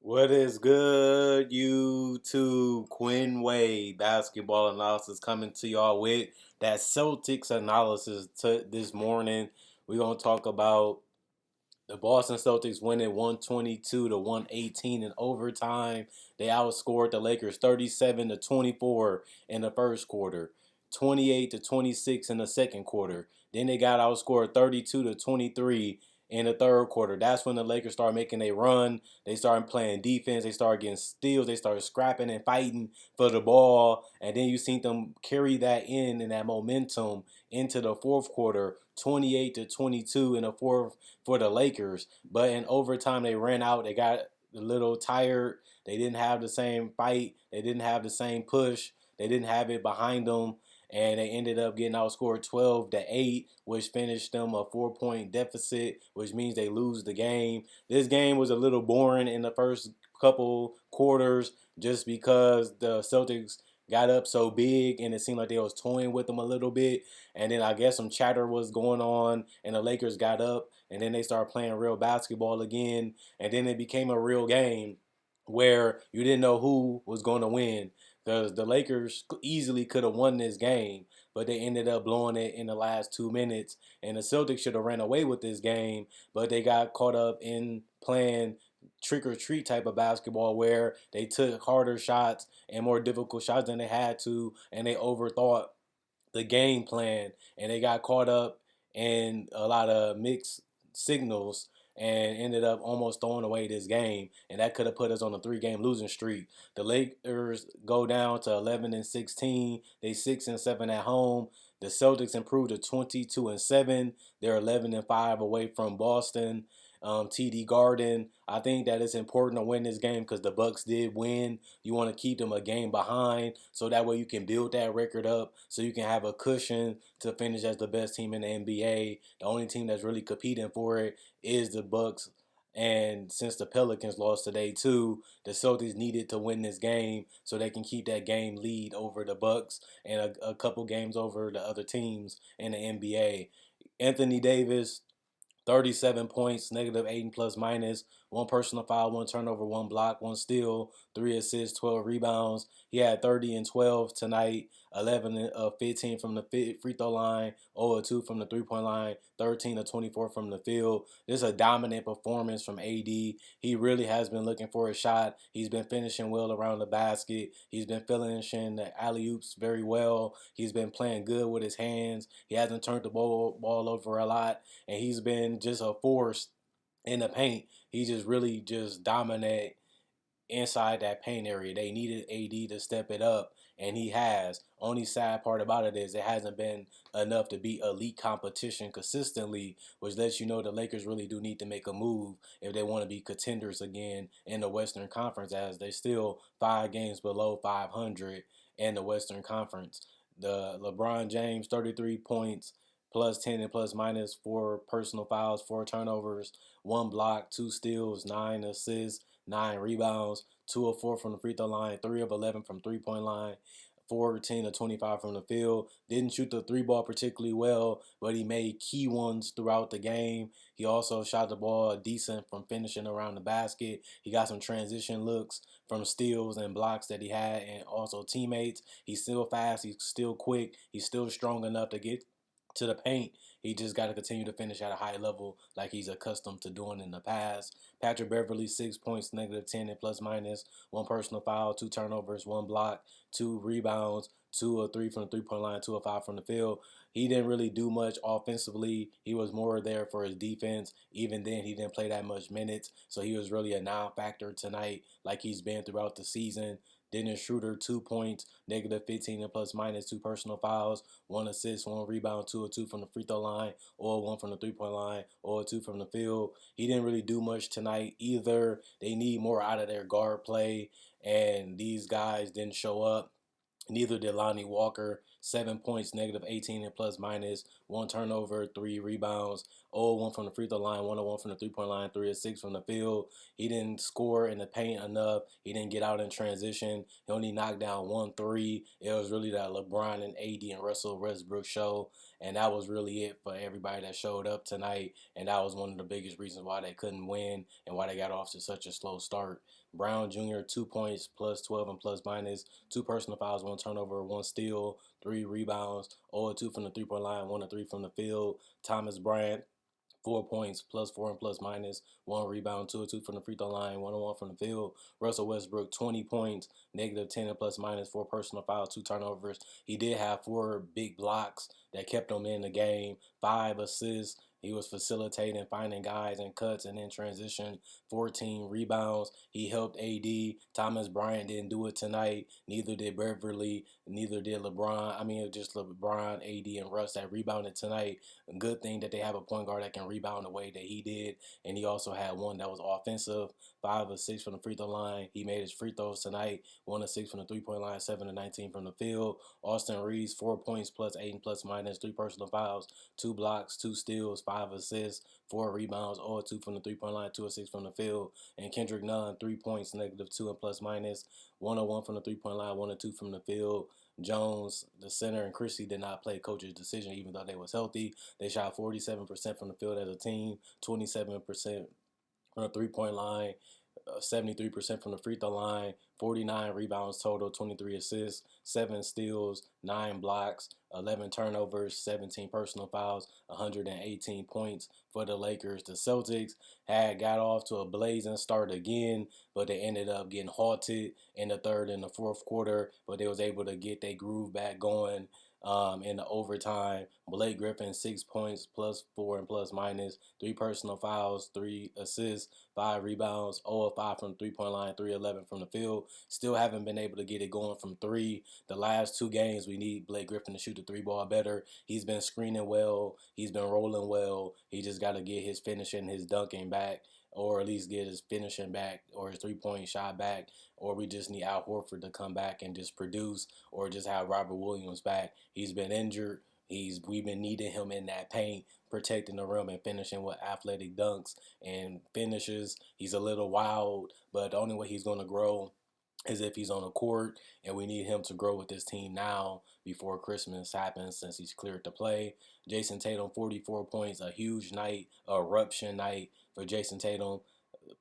What is good, YouTube? Quinn Wade basketball analysis coming to y'all with that Celtics analysis this morning. We're gonna talk about the Boston Celtics winning 122 to 118 in overtime. They outscored the Lakers 37 to 24 in the first quarter, 28 to 26 in the second quarter. Then they got outscored 32 to 23 in the third quarter. That's when the Lakers started making a run. They started playing defense. They started getting steals. They started scrapping and fighting for the ball. And then you seen them carry that in that momentum into the fourth quarter, 28 to 22 in the fourth for the Lakers. But in overtime, they ran out. They got a little tired. They didn't have the same fight. They didn't have the same push. They didn't have it behind them. And they ended up getting outscored 12 to 8, which finished them a 4-point deficit, which means they lose the game. This game was a little boring in the first couple quarters just because the Celtics got up so big and it seemed like they was toying with them a little bit. And then I guess some chatter was going on and the Lakers got up and then they started playing real basketball again. And then it became a real game where you didn't know who was going to win. The Lakers easily could have won this game, but they ended up blowing it in the last 2 minutes. And the Celtics should have ran away with this game, but they got caught up in playing trick or treat type of basketball where they took harder shots and more difficult shots than they had to, and they overthought the game plan, and they got caught up in a lot of mixed signals and ended up almost throwing away this game, and that could have put us on a three-game losing streak. The Lakers go down to 11 and 16. They 6 and 7 at home. The Celtics improved to 22 and 7. They're 11 and 5 away from Boston. TD Garden. I think that it's important to win this game because the Bucks did win. You want to keep them a game behind so that way you can build that record up so you can have a cushion to finish as the best team in the NBA. The only team that's really competing for it is the Bucks. And since the Pelicans lost today too, the Celtics needed to win this game so they can keep that game lead over the Bucks and a couple games over the other teams in the NBA. Anthony Davis, 37 points, negative 8 plus minus, one personal foul, one turnover, one block, one steal, 3 assists, 12 rebounds. He had 30 and 12 tonight, 11 of 15 from the free throw line, 0 of 2 from the 3-point line, 13 of 24 from the field. This is a dominant performance from AD. He really has been looking for a shot. He's been finishing well around the basket. He's been finishing the alley-oops very well. He's been playing good with his hands. He hasn't turned the ball over a lot, and he's been just a force in the paint. He just really just dominate inside that paint area. They needed AD to step it up, and he has. Only sad part about it is it hasn't been enough to beat elite competition consistently, which lets you know the Lakers really do need to make a move if they want to be contenders again in the Western Conference, as they're still 5 games below 500 in the Western Conference. The LeBron James, 33 points, plus 10 and plus minus, 4 personal fouls, 4 turnovers, 1 block, 2 steals, 9 assists, 9 rebounds, 2 of 4 from the free throw line, 3 of 11 from 3-point line, 14 of 25 from the field. Didn't shoot the three ball particularly well, but he made key ones throughout the game. He also shot the ball decent from finishing around the basket. He got some transition looks from steals and blocks that he had, and also teammates. He's still fast. He's still quick. He's still strong enough to get to the paint. He just got to continue to finish at a high level like he's accustomed to doing in the past. Patrick Beverly, 6 points, negative 10 and plus minus, 1 personal foul, 2 turnovers, 1 block, 2 rebounds, 2 of 3 from the 3-point line, 2 of 5 from the field. He didn't really do much offensively. He was more there for his defense. Even then, he didn't play that much minutes, so he was really a non-factor tonight like he's been throughout the season. Dennis Schroeder, 2 points, negative 15 and plus minus, 2 personal fouls, 1 assist, 1 rebound, 2 of 2 from the free throw line, or 1 from the 3-point line, or 2 from the field. He didn't really do much tonight either. They need more out of their guard play, and these guys didn't show up. Neither did Lonnie Walker, 7 points, negative 18 and plus minus, 1 turnover, 3 rebounds, 0-1 from the free throw line, 1-1 from the 3-point line, 3 of 6 from the field. He didn't score in the paint enough. He didn't get out in transition. He only knocked down 1 3. It was really that LeBron and AD and Russell Westbrook show, and that was really it for everybody that showed up tonight. And that was one of the biggest reasons why they couldn't win and why they got off to such a slow start. Brown Jr. 2 points, plus 12 and plus minus, 2 personal fouls, 1 turnover, 1 steal, 3 rebounds, 0-2 from the 3-point line, 1-3 from the field. Thomas Bryant 4 points, plus 4 and plus minus, 1 rebound, 2-2 from the free throw line, 1-1 from the field. Russell Westbrook, 20 points, negative 10 and plus minus, 4 personal fouls, 2 turnovers. He did have 4 big blocks that kept him in the game, 5 assists. He was facilitating, finding guys and cuts and in transition. 14 rebounds. He helped AD. Thomas Bryant didn't do it tonight. Neither did Beverly. Neither did LeBron. I mean, just LeBron, AD, and Russ that rebounded tonight. A good thing that they have a point guard that can rebound the way that he did. And he also had one that was offensive. 5 of 6 from the free throw line. He made his free throws tonight. 1 of 6 from the 3-point line. 7 of 19 from the field. Austin Reeves 4 points, plus 8 and plus minus, 3 personal fouls, 2 blocks, 2 steals, 5 assists, 4 rebounds, 0-2 from the 3-point line, 2 of 6 from the field. And Kendrick Nunn 3 points, negative 2 and plus minus, 101 from the 3-point line, 1-2 from the field. Jones, the center, and Christie did not play coach's decision even though they was healthy. They shot 47% from the field as a team, 27% from the 3-point line, 73% from the free throw line, 49 rebounds total, 23 assists, 7 steals, 9 blocks, 11 turnovers, 17 personal fouls, 118 points for the Lakers. The Celtics had got off to a blazing start again, but they ended up getting halted in the third and the fourth quarter, but they was able to get their groove back going in the overtime. Blake Griffin 6 points, plus 4 and plus minus, 3 personal fouls, 3 assists, 5 rebounds, 0 of 5 from the 3-point line, 3 of 11 from the field. Still haven't been able to get it going from three. The last 2 games, we need Blake Griffin to shoot the 3 ball better. He's been screening well. He's been rolling well. He just got to get his finishing, his dunking back, or at least get his finishing back or his 3-point shot back. Or we just need Al Horford to come back and just produce, or just have Robert Williams back. He's been injured. We've been needing him in that paint, protecting the rim and finishing with athletic dunks and finishes. He's a little wild, but the only way he's going to grow is if he's on the court, and we need him to grow with this team now before Christmas happens since he's cleared to play. Jason Tatum, 44 points, a huge night, a eruption night for Jason Tatum,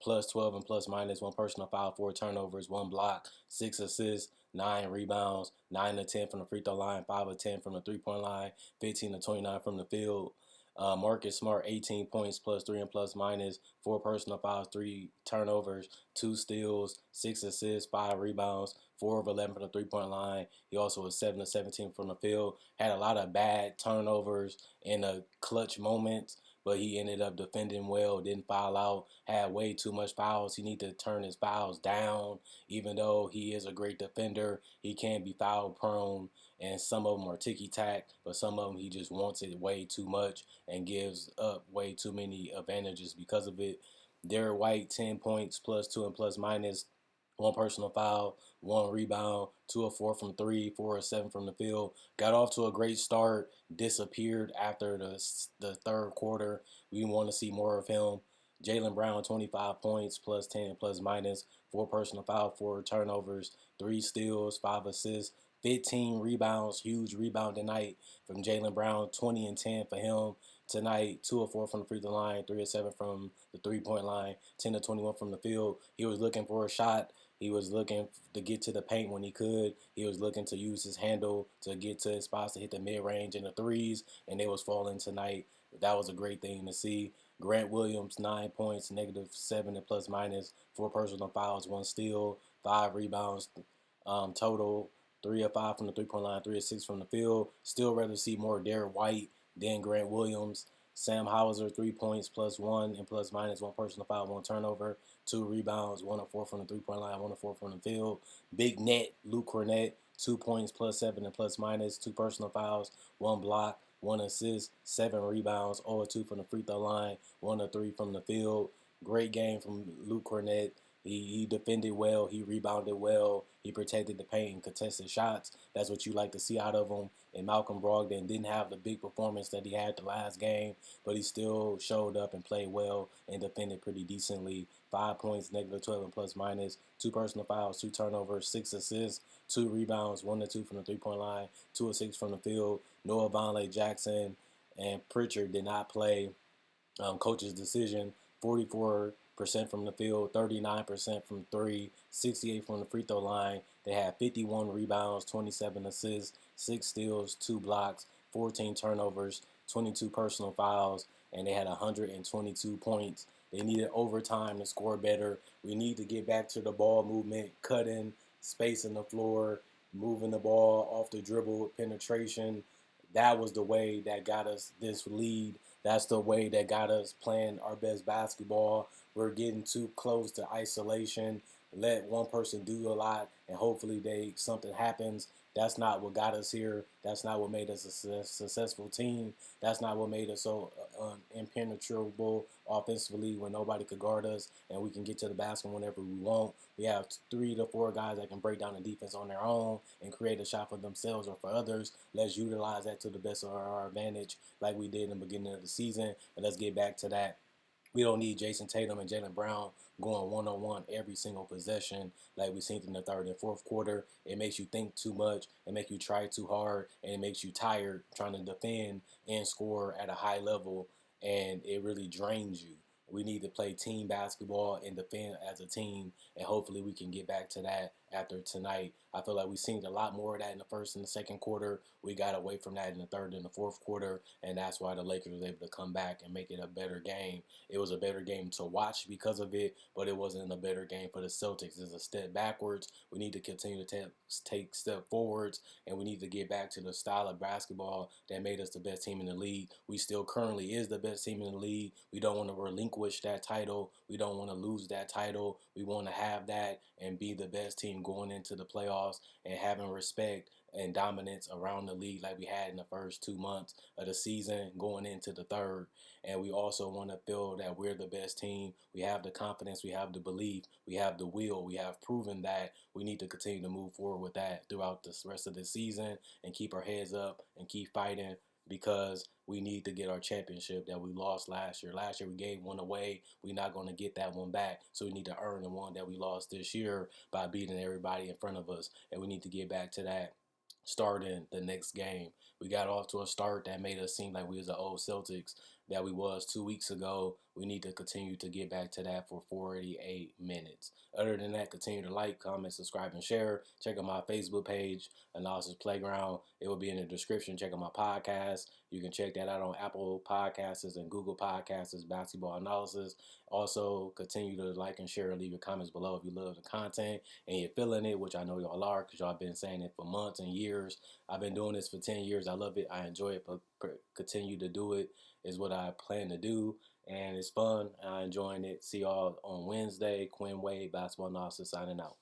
plus 12 and plus minus, 1 personal foul, 4 turnovers, 1 block, 6 assists, 9 rebounds, 9 of 10 from the free throw line, 5 of 10 from the 3-point line, 15 of 29 from the field. Marcus Smart, 18 points, plus 3 and plus minus, 4 personal fouls, 3 turnovers, 2 steals, 6 assists, 5 rebounds, 4 of 11 from the 3-point line. He also was 7 of 17 from the field. Had a lot of bad turnovers in the clutch moments, but he ended up defending well, didn't foul out, had way too much fouls. He needs to turn his fouls down. Even though he is a great defender, he can be foul prone, and some of them are ticky-tack, but some of them he just wants it way too much and gives up way too many advantages because of it. Derek White, 10 points, plus 2 and plus minus, 1 personal foul, 1 rebound, 2 of 4 from three, 4 of 7 from the field. Got off to a great start, disappeared after the third quarter. We want to see more of him. Jaylen Brown, 25 points, plus 10 and plus minus, 4 personal fouls, 4 turnovers, 3 steals, 5 assists, 15 rebounds. Huge rebound tonight from Jaylen Brown, 20 and 10 for him tonight. 2 of 4 from the free throw line, 3 of 7 from the 3-point line, 10 of 21 from the field. He was looking for a shot. He was looking to get to the paint when he could. He was looking to use his handle to get to his spots to hit the mid-range and the threes, and they was falling tonight. That was a great thing to see. Grant Williams, 9 points, negative 7 and plus minus, 4 personal fouls, 1 steal, 5 rebounds total, 3 of 5 from the 3-point line, 3 of 6 from the field. Still rather see more Derek White than Grant Williams. Sam Hauser, 3 points, plus 1 and plus minus, 1 personal foul, 1 turnover, 2 rebounds, 1 of 4 from the 3-point line, 1 of 4 from the field. Big net, Luke Cornett, 2 points, plus 7 and plus minus, 2 personal fouls, 1 block, 1 assist, 7 rebounds, 0 of 2 from the free throw line, 1 of 3 from the field. Great game from Luke Cornett. He defended well. He rebounded well. He protected the paint and contested shots. That's what you like to see out of him. And Malcolm Brogdon didn't have the big performance that he had the last game, but he still showed up and played well and defended pretty decently. 5 points, negative 12 and plus minus, two personal fouls, two turnovers, six assists, two rebounds, 1 to 2 from the 3 point line, 2 of 6 from the field. Noah Vonleh Jackson and Pritchard did not play. Coach's decision: 44% from the field, 39% from three, 68 from the free throw line. They had 51 rebounds, 27 assists, 6 steals, 2 blocks, 14 turnovers, 22 personal fouls, and they had 122 points. They needed overtime to score better. We need to get back to the ball movement, cutting, spacing the floor, moving the ball off the dribble, penetration. That was the way that got us this lead. That's the way that got us playing our best basketball. We're getting too close to isolation. Let one person do a lot, and hopefully something happens. That's not what got us here. That's not what made us a successful team. That's not what made us so impenetrable offensively when nobody could guard us, and we can get to the basket whenever we want. We have 3 to 4 guys that can break down the defense on their own and create a shot for themselves or for others. Let's utilize that to the best of our advantage, like we did in the beginning of the season. And let's get back to that. We don't need Jason Tatum and Jaylen Brown going one-on-one every single possession like we seen in the third and fourth quarter. It makes you think too much. It makes you try too hard, and it makes you tired trying to defend and score at a high level, and it really drains you. We need to play team basketball and defend as a team, and hopefully we can get back to that after tonight. I feel like we seen a lot more of that in the first and the second quarter. We got away from that in the third and the fourth quarter, and that's why the Lakers was able to come back and make it a better game. It was a better game to watch because of it, but it wasn't a better game for the Celtics. It's a step backwards. We need to continue to take step forwards, and we need to get back to the style of basketball that made us the best team in the league. We still currently is the best team in the league. We don't want to relinquish that title. We don't want to lose that title. We want to have that and be the best team going into the playoffs and having respect and dominance around the league like we had in the first 2 months of the season going into the third. And we also want to feel that we're the best team. We have the confidence, we have the belief, we have the will, we have proven that. We need to continue to move forward with that throughout the rest of the season and keep our heads up and keep fighting, because we need to get our championship that we lost last year. Last year we gave one away. We're not going to get that one back. So we need to earn the one that we lost this year by beating everybody in front of us. And we need to get back to that starting the next game. We got off to a start that made us seem like we was the old Celtics that we was 2 weeks ago. We need to continue to get back to that for 48 minutes. Other than that, continue to like, comment, subscribe, and share. Check out my Facebook page, Analysis Playground. It will be in the description. Check out my podcast. You can check that out on Apple Podcasts and Google Podcasts, Basketball Analysis. Also, continue to like and share and leave your comments below if you love the content and you're feeling it, which I know y'all are because y'all been saying it for months and years. I've been doing this for 10 years. I love it. I enjoy it, but continue to do it is what I plan to do. And it's fun. I'm enjoying it. See y'all on Wednesday. Quinn Wade, Basketball Analysis, signing out.